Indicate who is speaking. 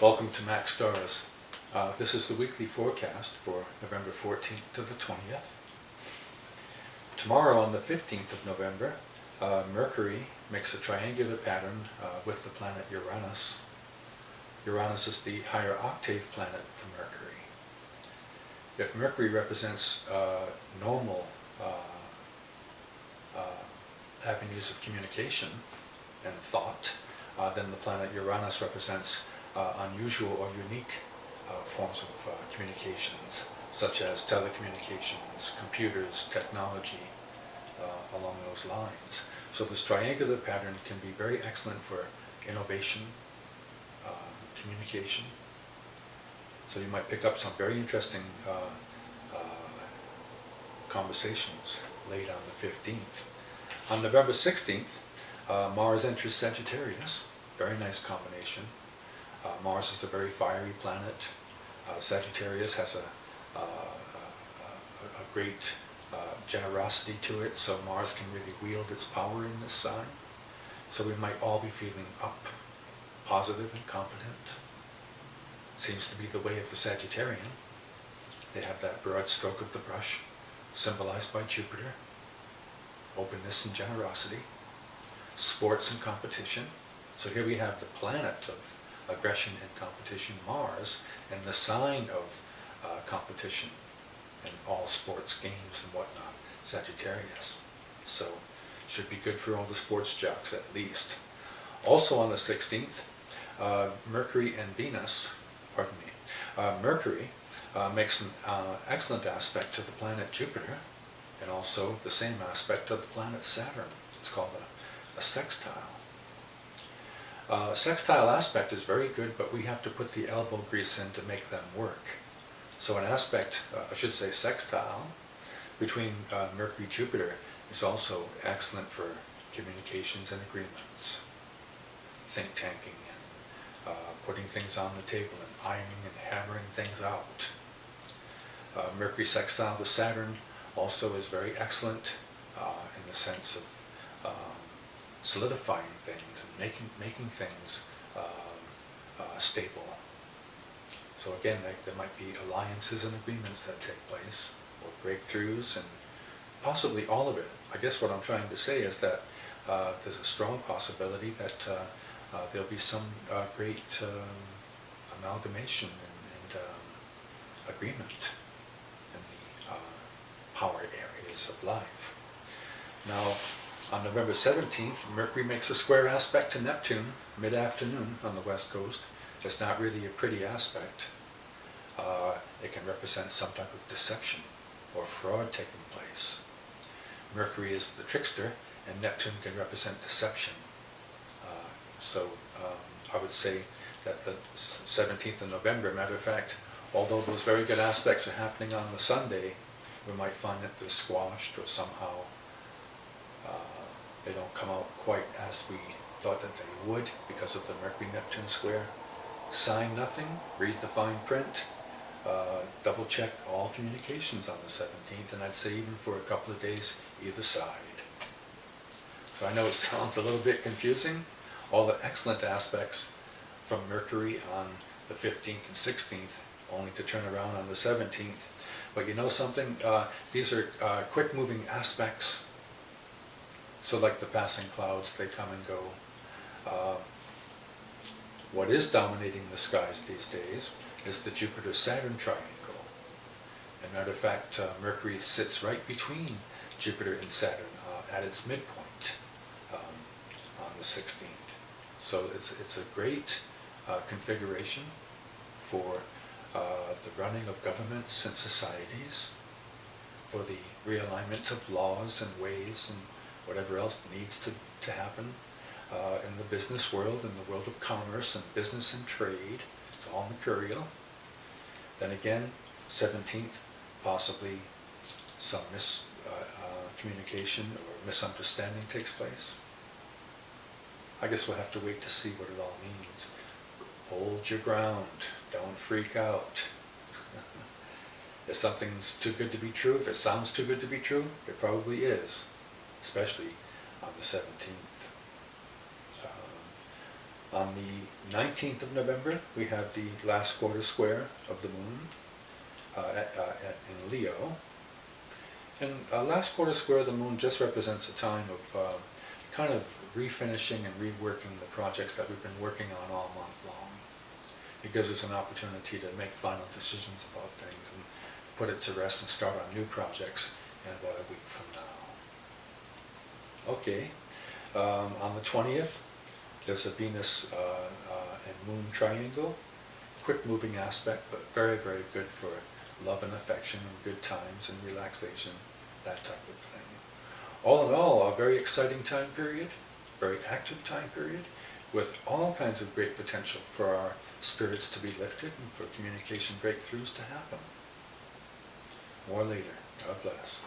Speaker 1: Welcome to Max Stars. This is the weekly forecast for November 14th to the 20th. Tomorrow on the 15th of November, Mercury makes a triangular pattern with the planet Uranus. Uranus is the higher octave planet for Mercury. If Mercury represents normal avenues of communication and thought, then the planet Uranus represents unusual or unique forms of communications, such as telecommunications, computers, technology, along those lines. So this triangular pattern can be very excellent for innovation, communication. So you might pick up some very interesting conversations late on the 15th. On November 16th, Mars enters Sagittarius. Very nice combination. Mars is a very fiery planet. Sagittarius has a great generosity to it, so Mars can really wield its power in this sign. So we might all be feeling up, positive and confident. Seems to be the way of the Sagittarian. They have that broad stroke of the brush, symbolized by Jupiter. Openness and generosity. Sports and competition. So here we have the planet of aggression and competition, Mars, and the sign of competition in all sports, games and whatnot, Sagittarius. So should be good for all the sports jocks at least. Also on the 16th, Mercury and Venus, Mercury makes an excellent aspect to the planet Jupiter, and also the same aspect of the planet Saturn. It's called a sextile. Sextile aspect is very good, but we have to put the elbow grease in to make them work. So an aspect, I should say sextile, between Mercury-Jupiter is also excellent for communications and agreements, think tanking, and putting things on the table and ironing and hammering things out. Mercury sextile to Saturn also is very excellent in the sense of solidifying things and making things stable. So again, there might be alliances and agreements that take place, or breakthroughs, and possibly all of it. I guess what I'm trying to say is that there's a strong possibility that there'll be some great amalgamation and agreement in the power areas of life. Now, on November 17th, Mercury makes a square aspect to Neptune mid-afternoon on the west coast. It's not really a pretty aspect. It can represent some type of deception or fraud taking place. Mercury is the trickster, and Neptune can represent deception. So I would say that the 17th of November, matter of fact, although those very good aspects are happening on the Sunday, we might find that they're squashed or somehow they don't come out quite as we thought that they would because of the Mercury-Neptune square. Sign nothing, read the fine print, double check all communications on the 17th, and I'd say even for a couple of days either side. So I know it sounds a little bit confusing, all the excellent aspects from Mercury on the 15th and 16th, only to turn around on the 17th. But you know something, these are quick moving aspects. So like the passing clouds, they come and go. What is dominating the skies these days is the Jupiter-Saturn triangle. As a matter of fact, Mercury sits right between Jupiter and Saturn at its midpoint on the 16th. So it's a great configuration for the running of governments and societies, for the realignment of laws and ways and whatever else needs to happen in the business world, in the world of commerce and business and trade. It's all mercurial. Then again, 17th, possibly some miscommunication or misunderstanding takes place. I guess we'll have to wait to see what it all means. Hold your ground. Don't freak out. If something's too good to be true, if it sounds too good to be true, it probably is, especially on the 17th. On the 19th of November, we have the last quarter square of the moon in Leo. And last quarter square of the moon just represents a time of kind of refinishing and reworking the projects that we've been working on all month long. It gives us an opportunity to make final decisions about things and put it to rest and start on new projects in about a week from now. Okay, on the 20th, there's a Venus and Moon triangle. Quick moving aspect, but very, very good for love and affection and good times and relaxation, that type of thing. All in all, a very exciting time period, very active time period, with all kinds of great potential for our spirits to be lifted and for communication breakthroughs to happen. More later. God bless.